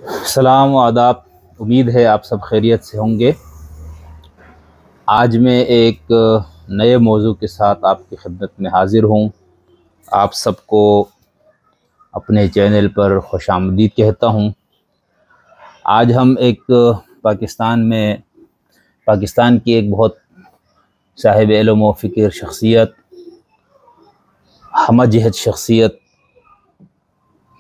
سلام و آداب، امید ہے آپ سب خیریت سے ہوں گے۔ آج میں ایک نئے موضوع کے ساتھ آپ کی خدمت میں حاضر ہوں۔ آپ سب کو اپنے چینل پر خوش آمدید کہتا ہوں۔ آج ہم ایک پاکستان کی ایک بہت صاحب علم و فکر شخصیت، ہمہ جہت شخصیت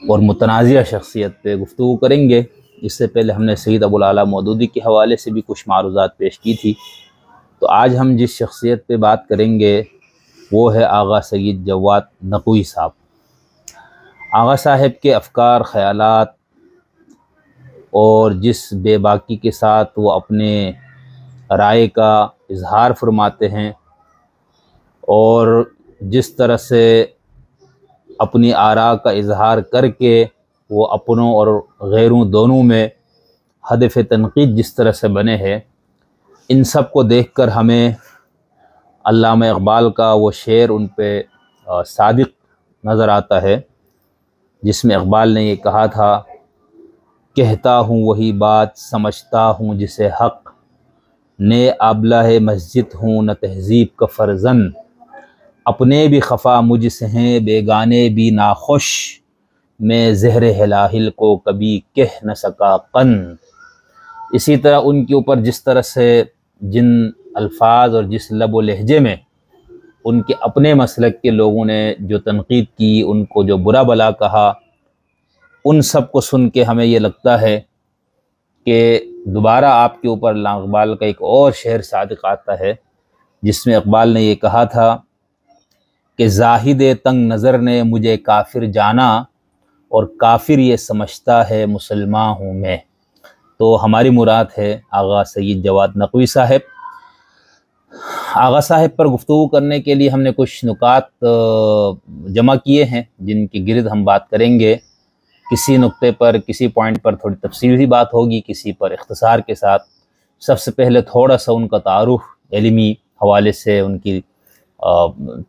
اور متنازعہ شخصیت پہ گفتگو کریں گے۔ اس سے پہلے ہم نے سید ابو الاعلیٰ مودودی کے حوالے سے بھی کچھ معروضات پیش کی تھی۔ تو آج ہم جس شخصیت پہ بات کریں گے وہ ہے آغا سید جواد نقوی صاحب۔ آغا صاحب کے افکار، خیالات اور جس بے باکی کے ساتھ وہ اپنے رائے کا اظہار فرماتے ہیں اور جس طرح سے اپنی آراء کا اظہار کر کے وہ اپنوں اور غیروں دونوں میں ہدف تنقید جس طرح سے بنے ہیں، ان سب کو دیکھ کر ہمیں علامہ اقبال کا وہ شعر ان پہ صادق نظر آتا ہے، جس میں اقبال نے یہ کہا تھا، کہتا ہوں وہی بات سمجھتا ہوں جسے حق، نے آبلہ مسجد ہوں نہ تہذیب کا فرزن، اپنے بھی خفا مجھ سے ہیں بیگانے بھی ناخوش، میں زہر ہلاہل کو کبھی کہہ نہ سکا قن۔ اسی طرح ان کے اوپر جس طرح سے جن الفاظ اور جس لب و لہجے میں ان کے اپنے مسلک کے لوگوں نے جو تنقید کی، ان کو جو برا بلا کہا، ان سب کو سن کے ہمیں یہ لگتا ہے کہ دوبارہ آپ کے اوپر علامہ اقبال کا ایک اور شعر صادق آتا ہے، جس میں اقبال نے یہ کہا تھا کہ زاہد تنگ نظر نے مجھے کافر جانا اور کافر یہ سمجھتا ہے مسلمان ہوں میں۔ تو ہماری مراد ہے آغا سید جواد نقوی صاحب۔ آغا صاحب پر گفتگو کرنے کے لیے ہم نے کچھ نکات جمع کیے ہیں جن کے گرد ہم بات کریں گے۔ کسی نقطے پر، کسی پوائنٹ پر تھوڑی تفصیلی بات ہوگی، کسی پر اختصار کے ساتھ۔ سب سے پہلے تھوڑا سا ان کا تعارف علمی حوالے سے، ان کی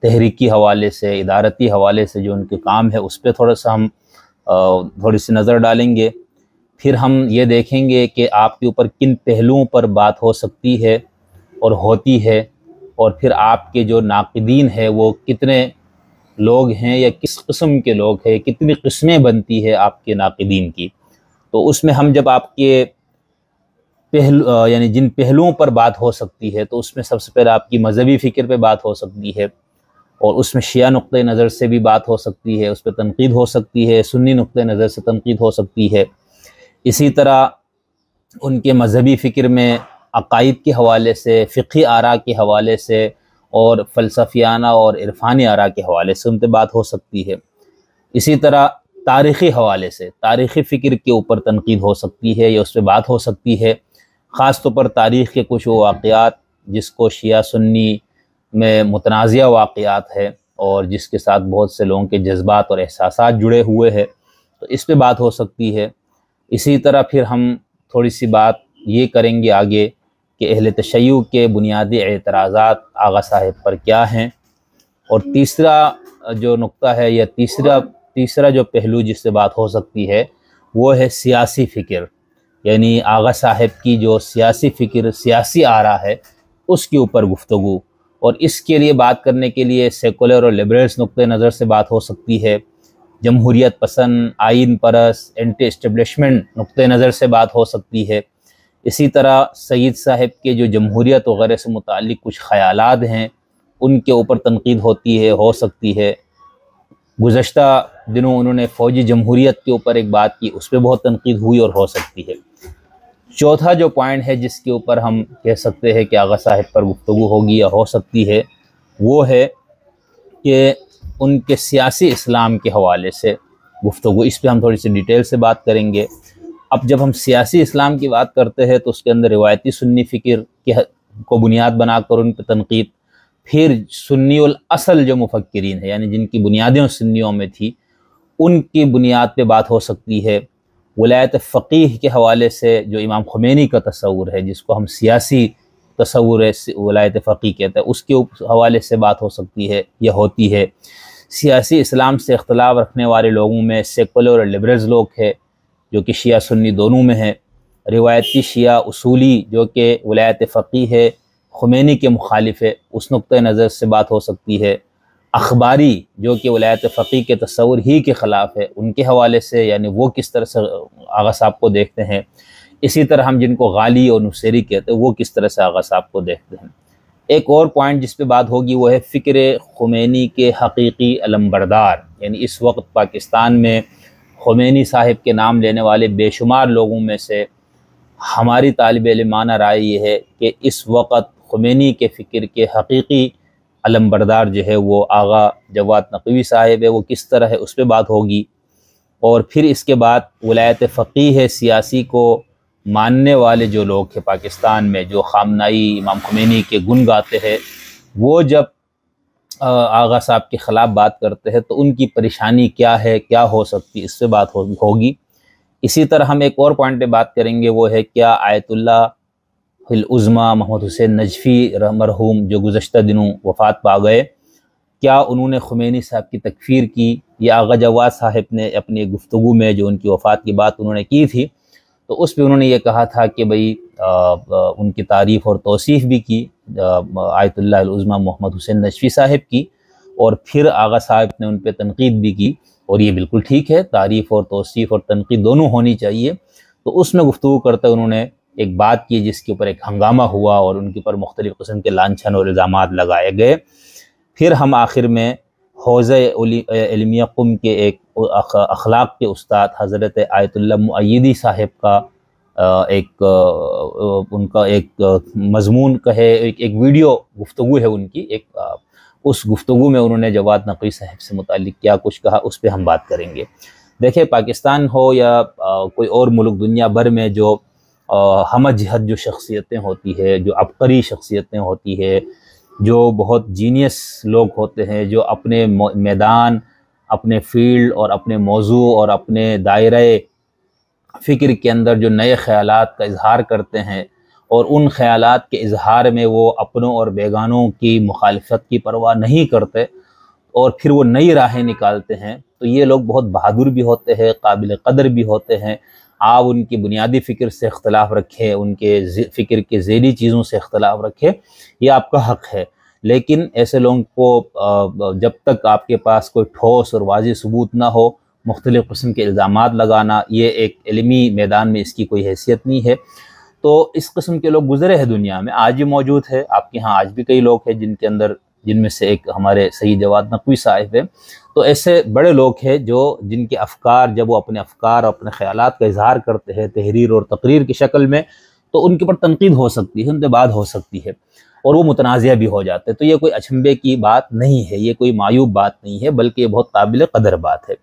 تحریکی حوالے سے، ادارتی حوالے سے جو ان کے کام ہے اس پہ تھوڑا سا ہم تھوڑی سی نظر ڈالیں گے۔ پھر ہم یہ دیکھیں گے کہ آپ کے اوپر کن پہلوؤں پر بات ہو سکتی ہے اور ہوتی ہے، اور پھر آپ کے جو ناقدین ہیں وہ کتنے لوگ ہیں یا کس قسم کے لوگ ہیں، کتنی قسمیں بنتی ہے آپ کے ناقدین کی۔ تو اس میں ہم جب آپ کے یعنی جن پہلوؤں پر بات ہو سکتی ہے، تو اس میں سب سے پہلے آپ کی مذہبی فکر پہ بات ہو سکتی ہے، اور اس میں شیعہ نقطۂ نظر سے بھی بات ہو سکتی ہے، اس پہ تنقید ہو سکتی ہے، سنی نقطۂ نظر سے تنقید ہو سکتی ہے۔ اسی طرح ان کے مذہبی فکر میں عقائد کے حوالے سے، فقہی آراء کے حوالے سے اور فلسفیانہ اور عرفانی آراء کے حوالے سے ان پہ بات ہو سکتی ہے۔ اسی طرح تاریخی حوالے سے، تاریخی فکر کے اوپر تنقید ہو سکتی ہے یا اس پہ بات ہو سکتی ہے، خاص طور پر تاریخ کے کچھ وہ واقعات جس کو شیعہ سنی میں متنازعہ واقعات ہے اور جس کے ساتھ بہت سے لوگوں کے جذبات اور احساسات جڑے ہوئے ہیں، تو اس پہ بات ہو سکتی ہے۔ اسی طرح پھر ہم تھوڑی سی بات یہ کریں گے آگے کہ اہل تشیع کے بنیادی اعتراضات آغا صاحب پر کیا ہیں، اور تیسرا جو نقطہ ہے یا تیسرا جو پہلو جس سے بات ہو سکتی ہے وہ ہے سیاسی فکر، یعنی آغا صاحب کی جو سیاسی فکر، سیاسی آراء ہے، اس کے اوپر گفتگو۔ اور اس کے لیے بات کرنے کے لیے سیکولر اور لبرلز نقطۂ نظر سے بات ہو سکتی ہے، جمہوریت پسند، آئین پرست، اینٹی اسٹیبلشمنٹ نقطۂ نظر سے بات ہو سکتی ہے۔ اسی طرح سید صاحب کے جو جمہوریت وغیرہ سے متعلق کچھ خیالات ہیں ان کے اوپر تنقید ہوتی ہے، ہو سکتی ہے۔ گزشتہ دنوں انہوں نے فوجی جمہوریت کے اوپر ایک بات کی، اس پہ بہت تنقید ہوئی اور ہو سکتی ہے۔ چوتھا جو پوائنٹ ہے جس کے اوپر ہم کہہ سکتے ہیں کہ آغا صاحب پر گفتگو ہوگی یا ہو سکتی ہے، وہ ہے کہ ان کے سیاسی اسلام کے حوالے سے گفتگو۔ اس پہ ہم تھوڑی سی ڈیٹیل سے بات کریں گے۔ اب جب ہم سیاسی اسلام کی بات کرتے ہیں تو اس کے اندر روایتی سنی فکر کو بنیاد بنا کر ان پہ تنقید، پھر سنی الاصل جو مفکرین ہیں یعنی جن کی بنیادیں سنیوں میں تھی، ان کی بنیاد پہ بات ہو سکتی ہے۔ ولایت فقیہ کے حوالے سے جو امام خمینی کا تصور ہے، جس کو ہم سیاسی تصور ولایت فقیہ کہتے ہیں، اس کے حوالے سے بات ہو سکتی ہے یا ہوتی ہے۔ سیاسی اسلام سے اختلاف رکھنے والے لوگوں میں سیکولر اور لبرلز لوگ ہیں، جو کہ شیعہ سنی دونوں میں ہے، روایتی شیعہ اصولی جو کہ ولایت فقیہ ہے، خمینی کے مخالف ہے، اس نقطہ نظر سے بات ہو سکتی ہے، اخباری جو کہ ولایت فقیہ کے تصور ہی کے خلاف ہے، ان کے حوالے سے یعنی وہ کس طرح سے آغا صاحب کو دیکھتے ہیں، اسی طرح ہم جن کو غالی اور نصیری کہتے ہیں وہ کس طرح سے آغا صاحب کو دیکھتے ہیں۔ ایک اور پوائنٹ جس پہ بات ہوگی وہ ہے فکر خمینی کے حقیقی علمبردار، یعنی اس وقت پاکستان میں خمینی صاحب کے نام لینے والے بے شمار لوگوں میں سے ہماری طالب علمانہ رائے یہ ہے کہ اس وقت خمینی کے فکر کے حقیقی علمبردار جو ہے وہ آغا جواد نقوی صاحب ہے، وہ کس طرح ہے اس پہ بات ہوگی، اور پھر اس کے بعد ولایت فقیہ سیاسی کو ماننے والے جو لوگ ہیں پاکستان میں، جو خامنائی امام خمینی کے گن گاتے ہیں، وہ جب آغا صاحب کے خلاف بات کرتے ہیں تو ان کی پریشانی کیا ہے، کیا ہو سکتی، اس سے بات ہوگی۔ اسی طرح ہم ایک اور پوائنٹ پہ بات کریں گے، وہ ہے کیا آیت اللہ العظمیٰ محمد حسین نجفی مرحوم جو گزشتہ دنوں وفات پا گئے، کیا انہوں نے خمینی صاحب کی تکفیر کی؟ یا آغا جواد صاحب نے اپنی گفتگو میں جو ان کی وفات کی بات انہوں نے کی تھی تو اس پہ انہوں نے یہ کہا تھا کہ بھئی ان کی تعریف اور توصیف بھی کی آیت اللہ العظمیٰ محمد حسین نجفی صاحب کی، اور پھر آغا صاحب نے ان پہ تنقید بھی کی، اور یہ بالکل ٹھیک ہے، تعریف اور توصیف اور تنقید دونوں ہونی چاہیے۔ تو اس میں گفتگو کرتے انہوں نے ایک بات کی جس کے اوپر ایک ہنگامہ ہوا اور ان کے اوپر مختلف قسم کے لانچھن اور الزامات لگائے گئے۔ پھر ہم آخر میں حوزہ علمیہ قم کے ایک اخلاق کے استاد حضرت آیت اللہ مؤیدی صاحب کا ان کا ایک مضمون کہے، ایک ویڈیو گفتگو ہے ان کی، اس گفتگو میں انہوں نے جواد نقوی صاحب سے متعلق کیا کچھ کہا، اس پہ ہم بات کریں گے۔ دیکھیں، پاکستان ہو یا کوئی اور ملک دنیا بھر میں جو ہمہ جہت جو شخصیتیں ہوتی ہے، جو عبقری شخصیتیں ہوتی ہے، جو بہت جینیس لوگ ہوتے ہیں، جو اپنے میدان، اپنے فیلڈ اور اپنے موضوع اور اپنے دائرہ فکر کے اندر جو نئے خیالات کا اظہار کرتے ہیں اور ان خیالات کے اظہار میں وہ اپنوں اور بیگانوں کی مخالفت کی پرواہ نہیں کرتے اور پھر وہ نئی راہیں نکالتے ہیں، تو یہ لوگ بہت بہادر بھی ہوتے ہیں، قابل قدر بھی ہوتے ہیں۔ آپ ان کی بنیادی فکر سے اختلاف رکھیں، ان کے فکر کے ذیلی چیزوں سے اختلاف رکھیں، یہ آپ کا حق ہے، لیکن ایسے لوگوں کو جب تک آپ کے پاس کوئی ٹھوس اور واضح ثبوت نہ ہو، مختلف قسم کے الزامات لگانا، یہ ایک علمی میدان میں اس کی کوئی حیثیت نہیں ہے۔ تو اس قسم کے لوگ گزرے ہیں دنیا میں، آج بھی موجود ہے، آپ کے ہاں آج بھی کئی لوگ ہیں جن میں سے ایک ہمارے سید جواد نقوی صاحب ہیں۔ تو ایسے بڑے لوگ ہیں جن کے افکار، جب وہ اپنے افکار اور اپنے خیالات کا اظہار کرتے ہیں تحریر اور تقریر کی شکل میں، تو ان کے اوپر تنقید ہو سکتی ہے، ان پہ بات ہو سکتی ہے اور وہ متنازع بھی ہو جاتے ہیں۔ تو یہ کوئی اچنبھے کی بات نہیں ہے، یہ کوئی معیوب بات نہیں ہے، بلکہ یہ بہت قابل قدر بات ہے۔